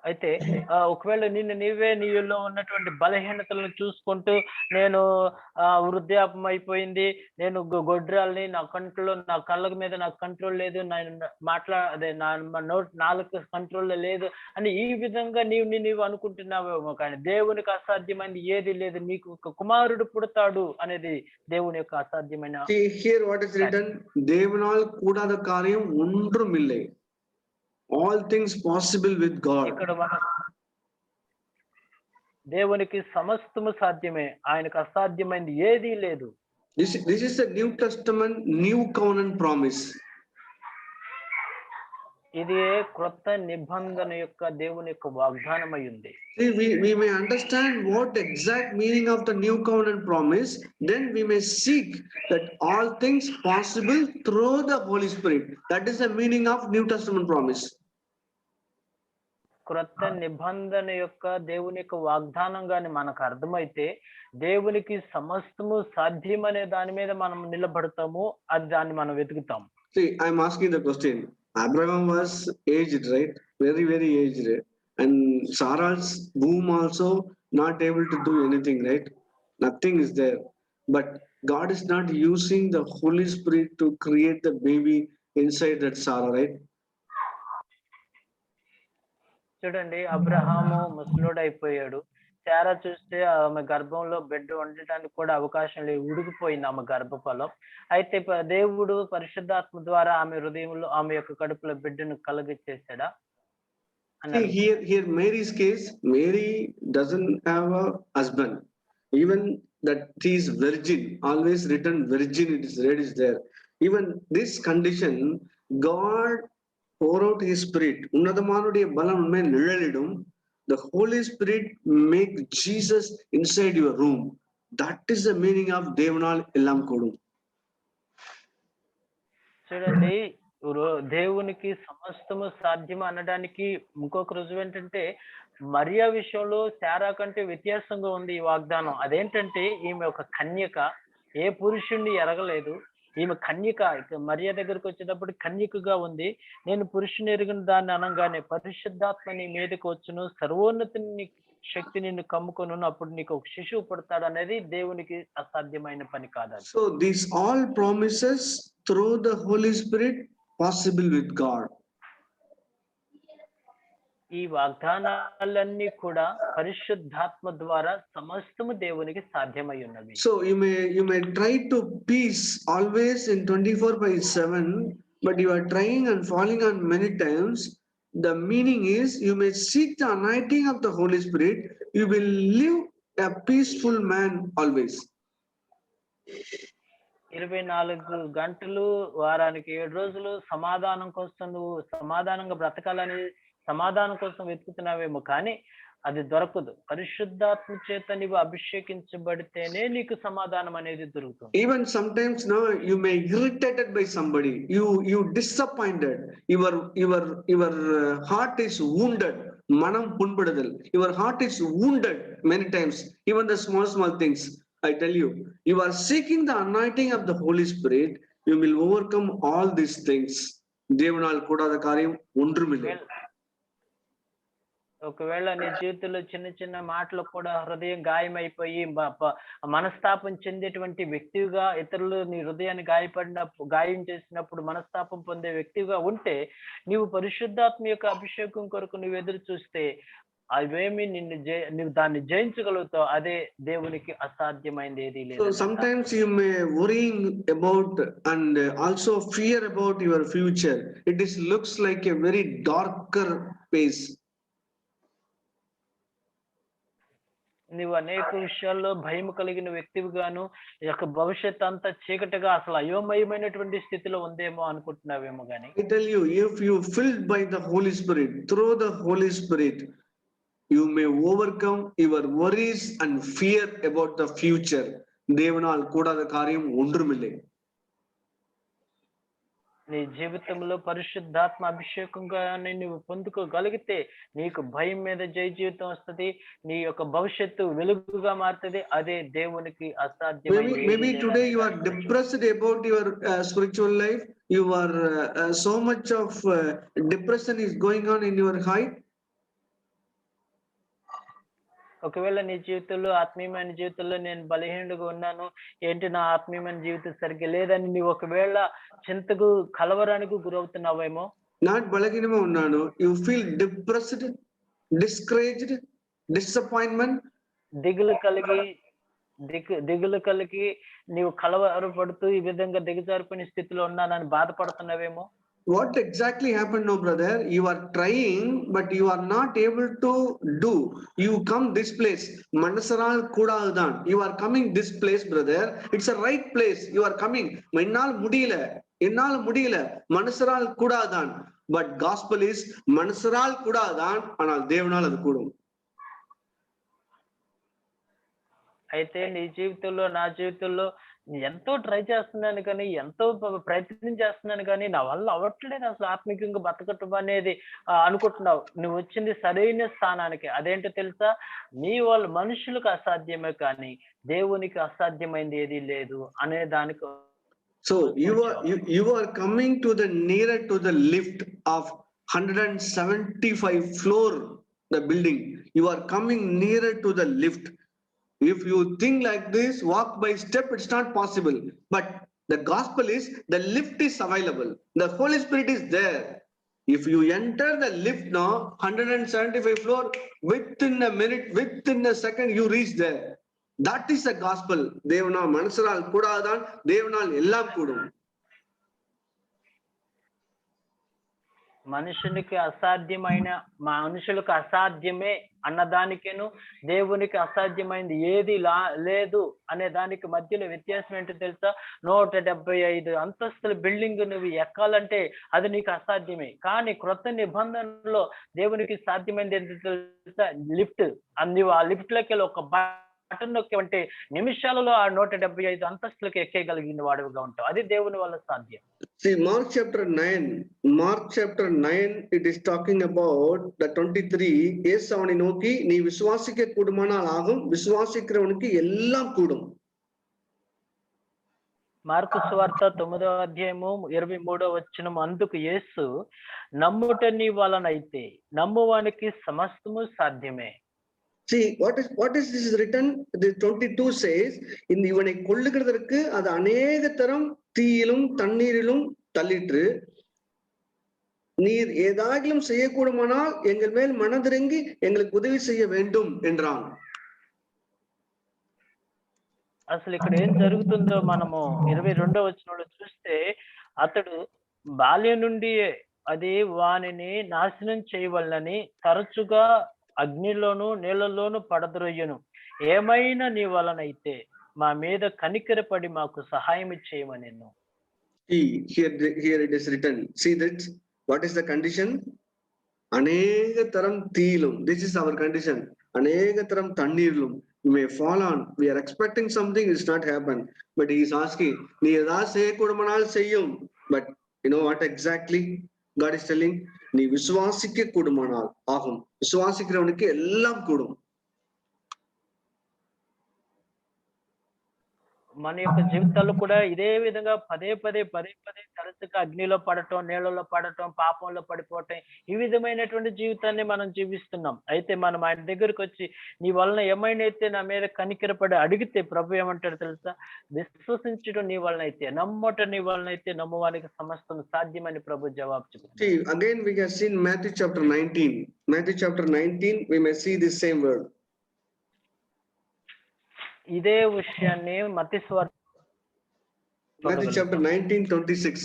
అయితే ఒకవేళ నిన్ను నీవే నీలో ఉన్నటువంటి బలహీనతలను చూసుకుంటూ నేను వృద్ధాప్యం అయిపోయింది. నేను గొడ్రాలిని. నా కళ్ళ మీద నాకు కంట్రోల్ లేదు. నేను అదే నాలుక కంట్రోల్‌లో లేదు అని ఈ విధంగా నీవు అనుకుంటున్నావేమో కానీ దేవునికి అసాధ్యమైనది ఏది లేదు. నీకు ఒక కుమారుడు పుడతాడు అనేది దేవుని యొక్క అసాధ్యమైన See here what is written, தேவனால் கூடாத காரியம் ஒன்றும் இல்லை. All things possible with God. ఇక్కడ దేవునికి సమస్తము సాధ్యమే. ఆయనకు అసాధ్యమైనది ఏదీ లేదు. This is the New Testament, New Covenant promise. ఇది క్రొత్త నిబంధన యొక్క దేవుని యొక్క వాగ్దానం అయి ఉంది. See, we may understand what exact meaning of the New Covenant promise, then we may seek that all things possible through the Holy Spirit. That is the meaning of New Testament promise. క్రొత్త నిబంధన యొక్క దేవుని యొక్క వాగ్దానం గాని మనకు అర్థమైతే దేవునికి సమస్తము సాధ్యమనే దాని మీద మనం నిలబడతాము. అది దాన్ని మనం వెతుకుతాం. See, I'm asking the question. Abraham was aged, right? Very, very aged. And Sarah's womb also not able to do anything, right? Nothing is there. But God is not using the Holy Spirit to create the baby inside that Sarah, right? చూడండి, అబ్రహాము ముసలోడు అయిపోయాడు. శారా చూస్తే ఆమె గర్భంలో బిడ్డ ఉండటానికి కూడా అవకాశం లేదు. ఉడికిపోయింది ఆమె గర్భఫలం. అయితే దేవుడు పరిశుద్ధాత్మ ద్వారా ఆమె హృదయంలో ఆమె యొక్క కడుపులో బిడ్డను కలుగచేసాడా? Here Mary's case, Mary doesn't have a husband. Even that she is virgin, always written virgin, it is there. Even this condition, God pour out his spirit. உன்னதமானுடைய பலம் உண்மை நிழலிடும். The Holy Spirit make Jesus inside your room. That is the meaning of தேவனால் எல்லாம் கூடும். చూడండి, దేవునికి సమస్తము సాధ్యం అనడానికి ఇంకొక రుజువు ఏంటంటే మరియా విషయంలో శారా కంటే వ్యత్యాసంగా ఉంది ఈ వాగ్దానం. అదేంటంటే ఈమె ఒక కన్యక, ఏ పురుషుణ్ణి ఎరగలేదు. ఈమె కన్యక. మరియా దగ్గరకు వచ్చేటప్పుడు కన్యకగా ఉంది. నేను పురుషుని ఎరిగిన దాన్ని అనగానే పరిశుద్ధాత్మ నీ మీదకి వచ్చును, సర్వోన్నతుని శక్తి నిన్ను కమ్ముకొను, అప్పుడు నీకు ఒక శిశువు పుడతాడు అనేది దేవునికి అసాధ్యమైన పని కాదు. So these all promises through the Holy Spirit possible with God. ఈ వాగ్దానాలన్నీ కూడా పరిశుద్ధాత్మ ద్వారా సమస్తము దేవునికి సాధ్యమై ఉన్నవి. So you may try to piece always in 24/7, but you are trying and falling on many times. The meaning is you may seek the anointing of the Holy Spirit. You will live a peaceful man always. 24 గంటలు వారానికి 7 రోజులు సమాధానం కోసం నువ్వు సమాధానంగా బ్రతకాలని సమాధానం కోసం వెతుకుతున్నావేమో కానీ అది దొరకదు. పరిశుద్ధాత్మ చేత నీవు అభిషేకించబడితేనే నీకు సమాధానం అనేది దొరుకుతుంది. Even sometimes now you may irritated by somebody, you disappointed, your heart is wounded. Manam punpadadal, your heart is wounded many times, even the small things. I tell you, you are seeking the anointing of the Holy Spirit, you will overcome all these things. தேவனால் கூடாத காரியம் ஒன்றுமில்லை. ఒకవేళ నీ జీవితంలో చిన్న చిన్న మాటలు కూడా హృదయం గాయమైపోయి మనస్తాపం చెందేటువంటి వ్యక్తిగా, ఇతరులు నీ హృదయాన్ని గాయం చేసినప్పుడు మనస్తాపం పొందే వ్యక్తిగా ఉంటే నీవు పరిశుద్ధాత్మ యొక్క అభిషేకం కొరకు నువ్వు ఎదురు చూస్తే అవేమి నువ్వు దాన్ని జయించగలుగుతావు. అదే దేవునికి అసాధ్యమైనది ఏది లేదు. So sometimes you may worrying about and also fear about your future. It looks like a very darker phase. నువ్వు అనేక విషయాల్లో భయం కలిగిన వ్యక్తివిగాను యొక్క భవిష్యత్ అంతా చీకటిగా అసలు అయోమయమైనటువంటి స్థితిలో ఉందేమో అనుకుంటున్నావేమో గానీ I tell you, if you filled by the Holy Spirit, through the Holy Spirit, you may overcome your worries and fear about the future. தேவனால் கூடாத காரியம் ஒன்றுமில்லை. నీ జీవితంలో పరిశుద్ధాత్మ అభిషేకంగా నువ్వు పొందుకోగలిగితే నీకు భయం మీద జయ జీవితం వస్తుంది. నీ యొక్క భవిష్యత్తు వెలుగుగా మారుతుంది. అదే దేవునికి అసాధ్యమైనది. Maybe today you are depressed about your spiritual life. You are so much of depression is going on in your heart. ఒకవేళ నీ జీవితంలో ఆత్మీయమైన జీవితంలో నేను బలహీనుడిగా ఉన్నాను. ఏంటి నా ఆత్మీయమైన జీవితం సరిగ్గా లేదని నీవు ఒకవేళ చింతకు, కలవరానికి గురవుతున్నావేమో. Not బలహీనమే ఉన్నాను. You feel depressed, discouraged, disappointment. దిగులు కలిగి దిగులు కలిగి నీవు కలవరపడుతూ ఈ విధంగా దిగజారిపోయిన స్థితిలో ఉన్నానని బాధపడుతున్నావేమో. What exactly happened, no brother? You are trying, but you are not able to do. You come this place. Manasaral Kudadan. You are coming this place, brother. It's a right place. You are coming. Innal mudila. Manasaral Kudadan. But gospel is Manasaral Kudadan. Anal Devanal adu kudum. అయితే నీ జీవితంలో, నా జీవితంలో ఎంతో try చేస్తున్నాను కానీ, ఎంతో ప్రయత్నం చేస్తున్నాను కానీ, నా వల్ల అవ్వట్లేదు అసలు ఆత్మికంగా బతకటం అనేది అనుకుంటున్నావు. నువ్వు వచ్చింది సరైన స్థానానికి. అదేంటో తెలుసా? నీ వల్ల మనుషులకు అసాధ్యమే కానీ దేవునికి అసాధ్యమైంది ఏదీ లేదు అనే దానికి. So you are coming to the nearer to the lift of 175 floor the building. You are coming nearer to the lift. If you think like this, walk by step, it's not possible. But the gospel is the lift is available. The Holy Spirit is there. If you enter the lift now, 175 floor, within a minute, within a second, you reach there. That is the gospel. Devanal Manasaral Kudadan, Devanal Ellam Kudum. మనుషులకు అసాధ్యమే అన్నదానికేను దేవునికి అసాధ్యమైంది ఏది లేదు అనే దానికి మధ్యలో వ్యత్యాసం ఏంటో తెలుసా? 175 అంతస్తుల బిల్డింగ్ నువ్వు ఎక్కాలంటే అది నీకు అసాధ్యమే. కానీ క్రొత్త నిబంధనలో దేవునికి సాధ్యమైనది ఏంటో తెలుసా? లిఫ్ట్. నువ్వు ఆ లిఫ్ట్ లోకి వెళ్ళి ఒక బటన్ నొక్కేవంటే నిమిషాలలో ఆ 175 అంతస్తులకు ఎక్కేయగలిగిన వాడుగా ఉంటావు. అది దేవుని వల్ల సాధ్యం. See, Mark chapter 9, it is talking about the 23. Yes, avani noki nee viswasike kudumanal agum, viswasikkiravaniki ellam kudum. Mark సువార్త 9వ అధ్యాయము 23వ వచనం. అందుకు యేసు, నమ్ముట నీ వలనైతే నమ్మువానికి సమస్తము సాధ్యమే. See, what is this written? The 22 says, in ivane kollugiradhirukku adu anega tharam தீயிலும் தண்ணீரிலும் தள்ளிற்று. நீர் ஏதாகிலும் செய்யக்கூடுமானால் எங்கள் மேல் மனதிறங்கி எங்களுக்கு உதவி செய்ய வேண்டும் என்றான். అసలు ఇక్కడ ఏం జరుగుతుందో మనము 22వ వచనంలో చూస్తే, అతడు బాల్యం నుండి అది వానిని నాశనం చేయవలనని తరచుగా అగ్నిలోను నీళ్లలోను పడద్రోయ్యను. ఏమైనా నీ వలనైతే మా మీద కనికరపడి మాకు సహాయం చేయమనెను. Here it is written. See that what is the condition? Anega taram teelum. This is our condition. Anega taram tannirlum. You may fall on. We are expecting something, it's not happen. But he is asking, nee edha seyyakudumanal seyyum. But you know what exactly God is telling? Nee viswasikke kudumanal agum. Viswasikkiravanukku ellam kudum. మన యొక్క జీవితాల్లో కూడా ఇదే విధంగా పదే పదే తరచుగా అగ్నిలో పడటం, నీళ్ళలో పడటం, పాపంలో పడిపోవటం, ఈ విధమైనటువంటి జీవితాన్ని మనం జీవిస్తున్నాం. అయితే మనం ఆయన దగ్గరకు వచ్చి నీ వలన ఏమైనా అయితే నా మీద కనికరపడి అడిగితే ప్రభు ఏమంటాడు తెలుసా? విశ్వసించడం నీ వలన అయితే, నమ్మట నీ వలన అయితే నమ్మువానికి సమస్తం సాధ్యమని ప్రభు జవాబు చెప్తాడు. Again we have seen Matthew chapter 19. Matthew chapter 19 we may see this same word. ఇదే విషయాన్ని మత్తయి సువార్త Matthew chapter 19:26.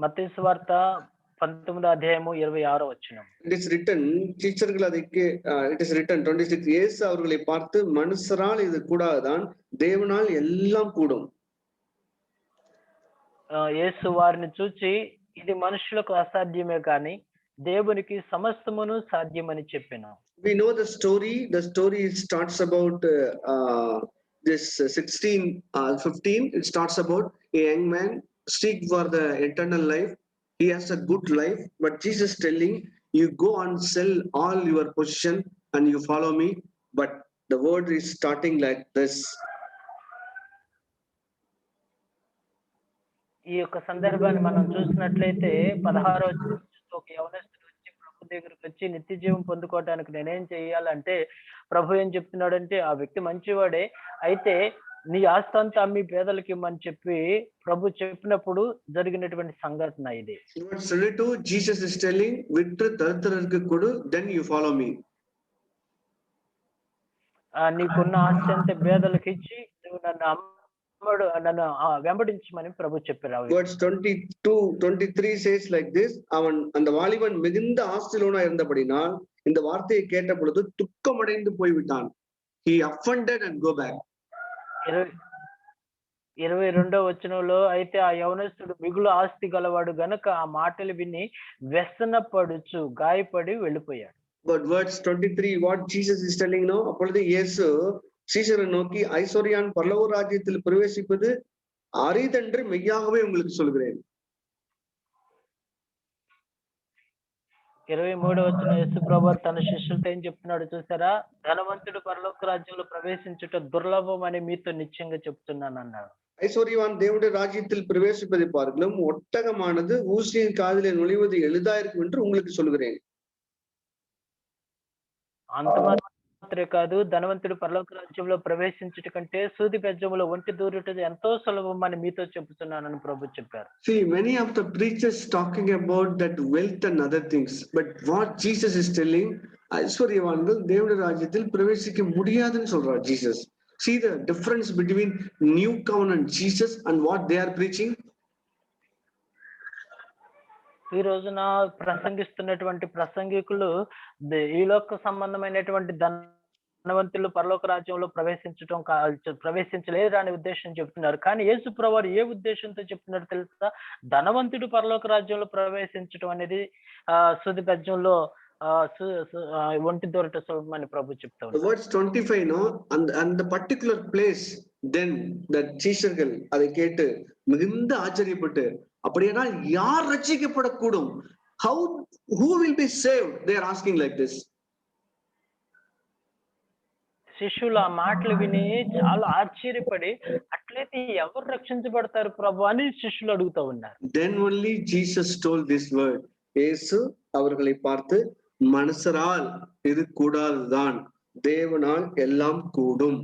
మత్తయి సువార్త 19వ అధ్యాయము 26వ వచనం. It is written, teachergal adike it is written 26. இயேசு அவர்களை பார்த்து, மனுஷரால் இது கூடாதான், தேவனால் எல்லாம் கூடும். యేసు వారిని చూచి, ఇది మనుషులకు అసాధ్యమే కానీ దేవునికి సమస్తమును సాధ్యమని చెప్పెను. We know the story. The story starts about this 15. It starts about a young man seek for the eternal life. He has a good life, but Jesus telling, you go and sell all your possession and you follow me. But the word is starting like this. ఈ యొక్క సందర్భాన్ని మనం చూసినట్లయితే 16వ వచనం ఒక యవనస్తుడు వచ్చి ప్రభు దగ్గరికి వచ్చి నిత్య జీవం పొందుకోవడానికి నేనేం చేయాలంటే ప్రభు ఏం చెప్తున్నాడంటే ఆ వ్యక్తి మంచివాడే, అయితే నీ ఆస్తి అంతా అమ్మి పేదలకి ఇమ్మని చెప్పి ప్రభు చెప్పినప్పుడు జరిగినటువంటి సంఘటన ఇది. Verse 22, Jesus is telling, "விற்று தரித்திரருக்கு கொடு, then you follow me." నీకున్న ఆస్తి అంతా పేదలకు ఇచ్చి నువ్వు నన్ను వెంబడించమని ప్రభు చెప్పారు. Verse 22, 23 says like this, அவன் அந்த வாலிபன் மிகுந்த ஆஸ்திலோனா இருந்தபடினால் இந்த வார்த்தையை கேட்ட பொழுது துக்கமடைந்து போய்விட்டான். He offended and go back. 22వ వచనంలో అయితే ఆ యవనస్తుడు మిగులు ఆస్తి గలవాడు గనక ఆ మాటలు విని వ్యసనపడుచు గాయపడి వెళ్ళిపోయాడు. But verse 23, what Jesus is telling now, அப்பொழுது இயேசு சீஷரை நோக்கி ஐஸ்வர்யான் பரலோக ராஜ்யத்தில் பிரவேசிப்பது அரிதென்று மெய்யாகவே உங்களுக்கு சொல்கிறேன். 23వ వచనం యేసు ప్రభువు తన శిష్యులతో ఏం చెప్తున్నాడు చూసారా? ధనవంతుడు పరలోక రాజ్యంలో ప్రవేశించుట దుర్లభం అని మీతో నిశ్చయంగా చెప్తున్నాను అన్నాడు. ஐஸ்வர்யவான் தேவனுடைய ராஜ்யத்தில் பிரவேசிப்பதை பார்க்கலும் ஒட்டகமானது ஊசியின் காதிலே நுழைவது எளிதா இருக்கும் என்று உங்களுக்கு சொல்கிறேன். అంత మాత్రమే కాదు, ధనవంతుడు పరలోక రాజ్యంలో ప్రవేశించుట కంటే సూది బెజ్జములో ఒంటి దూరుట ఎంతో సులభం అని మీతో చెప్తున్నానని ప్రభు చెప్పారు. See, many of the preachers talking about that wealth and other things, but what Jesus is telling, ஐஸ்வர்யவான்கள் தேவனுடைய ராஜ்யத்தில் பிரவேசிக்க முடியாதுன்னு சொல்றார் Jesus. See the difference between new covenant Jesus and what they are preaching. ఈ రోజున ప్రసంగిస్తున్నటువంటి ప్రసంగికులు ఈ లోక సంబంధమైనటువంటి ధనవంతులు పరలోక రాజ్యంలో ప్రవేశించలేరు అనే ఉద్దేశం చెప్తున్నారు. కానీ యేసు ప్రభువు ఏ ఉద్దేశంతో చెప్తున్నారు తెలుసా? ధనవంతుడు పరలోక రాజ్యంలో ప్రవేశించడం అనేది సుది బెజ్జంలో ఒంటి దూరట సులభమని ప్రభు చెప్తారు. Verse 25, no, and the particular place, then that சீஷர்கள் அதை கேட்டு மிகுந்த ஆச்சரியப்பட்டு, அப்படியானால் யார் ரட்சிக்கப்படக்கூடும்? Who will be saved? They are asking like this. శిష్యులు ఆ మాటలు విని చాలా ఆశ్చర్యపడి, అట్లయితే ఎవరు రక్షించబడతారు ప్రభు అని శిష్యులు అడుగుతూ ఉన్నారు. Then only Jesus told this word. యేసు அவர்களை பார்த்து, மனுஷரால் இது கூடாதுதான், தேவனால் எல்லாம் கூடும்.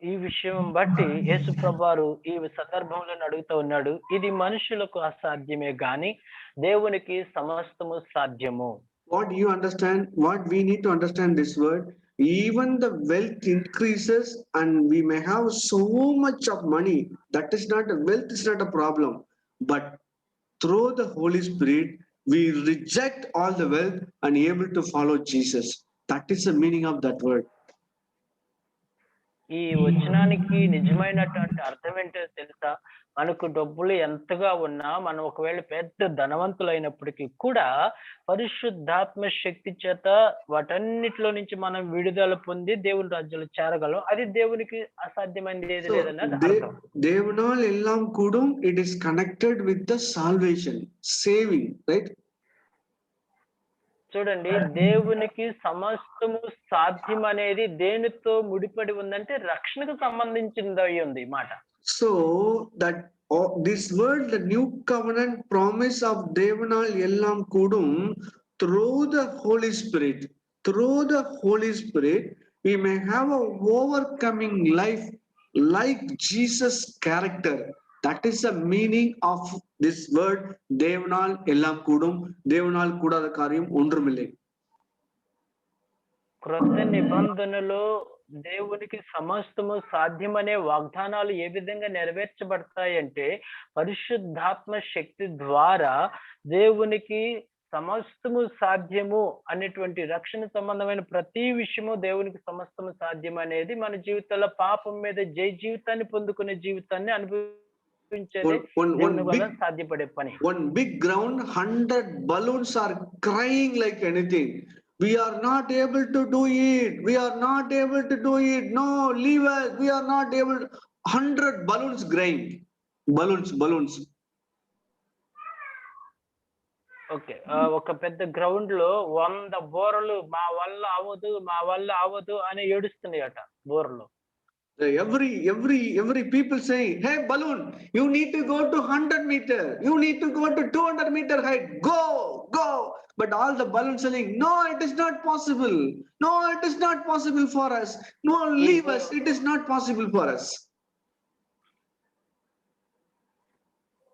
ఈ విషయం బట్టి యేసు ప్రభువారు ఈ సందర్భంలో అడుగుతూ ఉన్నాడు, ఇది మనుషులకు అసాధ్యమే గాని దేవునికి సమస్తము సాధ్యము. What you understand, what we need to understand this word, even the wealth increases and we may have so much of money, that is not a wealth, is not a problem, but through the Holy Spirit we reject all the wealth and able to follow Jesus. That is the meaning of that word. ఈ వచనానికి నిజమైనటువంటి అర్థం ఏంటో తెలుసా? మనకు డబ్బులు ఎంతగా ఉన్నా, మనం ఒకవేళ పెద్ద ధనవంతులైనప్పటికీ కూడా పరిశుద్ధాత్మ శక్తి చేత వాటన్నిటిలో నుంచి మనం విడుదల పొంది దేవుని రాజ్యంలో చేరగలం. అది దేవునికి అసాధ్యమైనది ఏది లేదన్నది అర్థం. దేవునాల్ ఎల్లాం కూడం, it is connected with the salvation, saving, right? చూడండి, దేవునికి సమస్తము సాధ్యం అనేది దేనితో ముడిపడి ఉందంటే రక్షణకు సంబంధించింది అయి ఉంది ఈ మాట. So that this word, the new covenant promise of Devanal Ellam Kudum, through the Holy Spirit, we may have a overcoming life like Jesus' character. That is the meaning of this word, Devanal Ellam Kudum. Devanal Kudada Karyam Undrumille. క్రొత్త నిబంధనలో దేవునికి సమస్తము సాధ్యమనే వాగ్దానాలు ఏ విధంగా నెరవేర్చబడతాయంటే పరిశుద్ధాత్మ శక్తి ద్వారా దేవునికి సమస్తము సాధ్యము అనేటువంటి రక్షణ సంబంధమైన ప్రతి విషయము దేవునికి సమస్తము సాధ్యం అనేది మన జీవితంలో పాపం మీద జయ జీవితాన్ని పొందుకునే జీవితాన్ని అనుభవించేది సాధ్యపడే పని. One big ground, 100 balloons are crying like anything. We are not able to do it. We are not able to do it. No, leave us. We are not able to. 100 balloons crying. Balloons. Okay, ఒక పెద్ద ground లో 100 బోరలు మా వల్ల అవ్వదు అని ఏడుస్తున్నాయట బోరలు. Every people saying, hey balloon, you need to go to 100 meter, you need to go to 200 meter height, go. But all the balloons saying, no, it is not possible, no, it is not possible for us, no, leave us, it is not possible for us.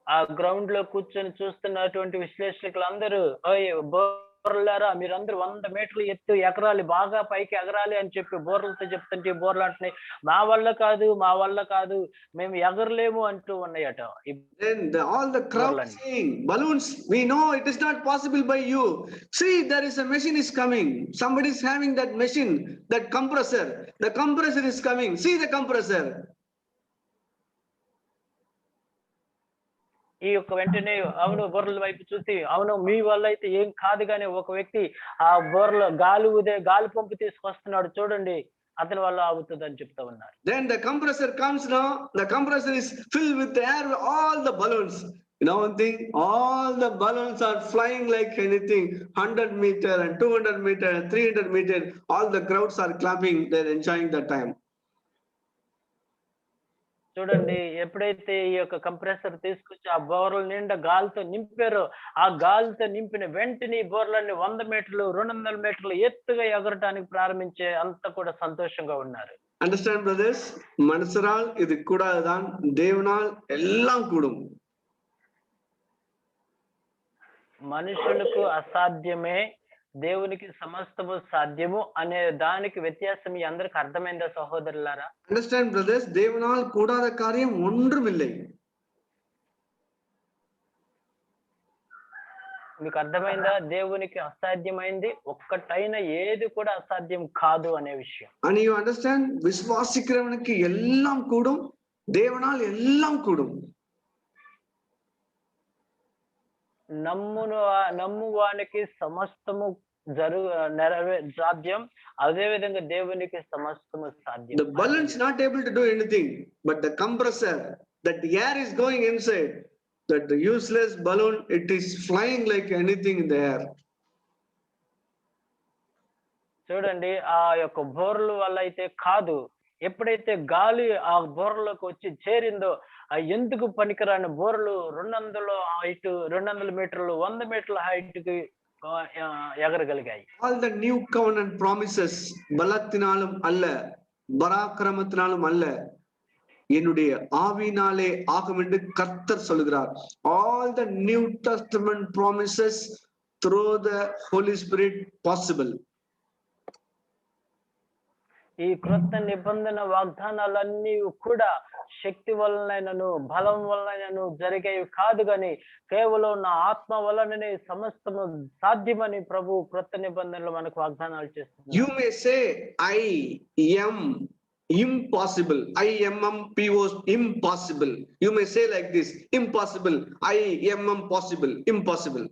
ఆ ground లో కూర్చొని చూస్తున్నటువంటి విశ్లేషకులు అందరూ, బోర్లారా మీరందరూ 100 మీటర్లు ఎత్తు ఎగరాలి, బాగా పైకి ఎగరాలి అని చెప్పి బోర్లతో చెప్తుంటే బోర్లు అంటున్నాయి, మా వల్ల కాదు మేము ఎగరలేము అంటూ ఉన్నాయట. Then all the crowd saying, balloons, we know it is not possible by you. See, there is a machine is coming. Somebody is having that machine, that compressor. The compressor is coming. See the compressor. ఈ యొక్క వెంటనే అవును బోర్ల వైపు చూసి, అవును మీ వల్ల అయితే ఏం కాదు కానీ ఒక వ్యక్తి ఆ బోర్ల గాలి పంపు తీసుకొస్తున్నాడు చూడండి, అతని వల్ల అవుతుంది అని చెప్తా ఉన్నారు. Then the compressor comes now. The compressor is filled with the air, all the balloons. You know one thing, all the balloons are flying like anything, 100 meter and 200 meter and 300 meter. All the crowds are clapping. They're enjoying the time. చూడండి, ఎప్పుడైతే ఈ యొక్క compressor తీసుకొచ్చి ఆ బోర్ల నిండా గాలితో నింపారో, ఆ గాలితో నింపిన వెంటనే బోర్లన్నీ 100 మీటర్లు 200 మీటర్లు ఎత్తుగా ఎగరటానికి ప్రారంభించే అంత కూడా సంతోషంగా ఉన్నారు. Understand brothers, மனுஷரால் இது கூடாதுதான், தேவனால் எல்லாம் கூடும். మనుషులకు అసాధ్యమే, దేవునికి సమస్తము సాధ్యము అనే దానికి వ్యత్యాసం మీ అందరికి అర్థమైందా సహోదరులారా? Understand brothers, தேவனால் கூடாத காரியம் ஒன்றுமில்லை. మీకు అర్థమైందా? దేవునికి అసాధ్యమైంది ఒక్కటైనా ఏది కూడా అసాధ్యం కాదు అనే విషయం. And you understand, விசுவாசிக்கிறவனுக்கு எல்லாம் கூடும், தேவனால் எல்லாம் கூடும். నమ్మువానికి సమస్తము సాధ్యం, అదే విధంగా దేవునికి సమస్తము సాధ్యం. The balloon is not able to do anything, but the compressor, that the air is going inside, that the useless balloon, it is flying like anything in the air. చూడండి, ఆ యొక్క బోర్ల వల్ల అయితే కాదు, ఎప్పుడైతే గాలి ఆ బోర్లోకి వచ్చి చేరిందో, ఎందుకు పనికిరాని బోర్లు 200 హైట్, 200 మీటర్లు, 100 మీటర్ల హైట్ కి ఎగరగలిగాయి. All the new covenant promises, பலத்தினாலும் அல்ல, பராக்கிரமத்தினாலும் அல்ல, என்னுடைய ஆவியினாலே ஆகும் என்று கர்த்தர் சொல்கிறார். All the New Testament promises through the Holy Spirit possible. ఈ క్రొత్త నిబంధన వాగ్దానాలన్నీ కూడా శక్తి వలనైనను బలం వలనైనను జరిగేవి కాదు గాని కేవలం నా ఆత్మ వలననే సమస్తము సాధ్యమని ప్రభు క్రొత్త నిబంధనలో మనకు వాగ్దానాలు చేస్తున్నారు. You may say I am impossible, impossible. You may say like this, impossible, I am impossible, impossible.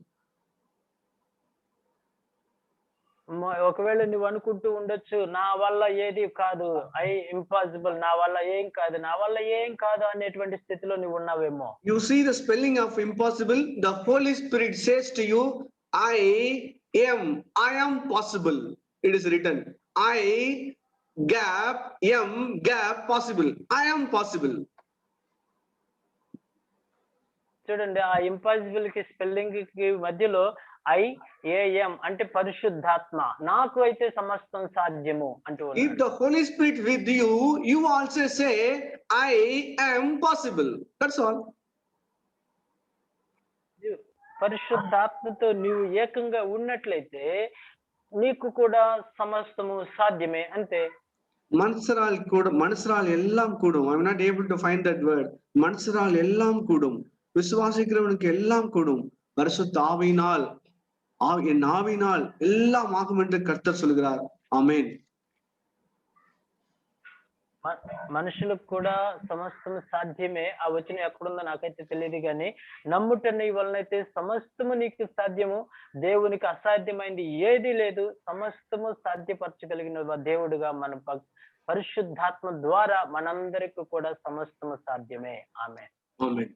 ఒకవేళ నువ్వు అనుకుంటూ ఉండొచ్చు, నా వల్ల ఏది కాదు, ఇంపాసిబుల్, నా వల్ల ఏం కాదు అనేటువంటి స్థితిలో నువ్వు ఉన్నావేమో. You see the spelling of impossible, the Holy Spirit says to you, I am possible. It is written, I gap possible, I am possible. చూడండి, ఆ ఇంపాసిబుల్ కి స్పెల్లింగ్ కి మధ్యలో IAM అంటే పరిశుద్ధాత్మ, నాకు అయితే సమస్తం సాధ్యము అంటూ. If the Holy Spirit with you, you also say I am possible. That's all. పరిశుద్ధాత్మతో నీవు ఏకంగా ఉన్నట్లయితే నీకు కూడా సమస్తము సాధ్యమే అంతే. மனுஷரால் எல்லாம் கூடும். I am not able to find that word. மனுஷரால் எல்லாம் கூடும், விசுவாசிக்கிறவனுக்கு எல்லாம் கூடும், பரிசுத்த ஆவியினால் என் ஆவியினால் எல்லாம் ஆகும் என்று கர்த்தர் சொல்கிறார். ஆமென். మనుషులకు కూడా సమస్తము సాధ్యమే. ఆ వచనం ఎక్కడుందో నాకైతే తెలియదు కానీ నమ్ముట నీ వలనైతే సమస్తము నీకు సాధ్యము, దేవునికి అసాధ్యమైంది ఏది లేదు. సమస్తము సాధ్యపరచగలిగిన దేవుడుగా మన పరిశుద్ధాత్మ ద్వారా మనందరికి కూడా సమస్తము సాధ్యమే. ఆమేన్. ఆమేన్.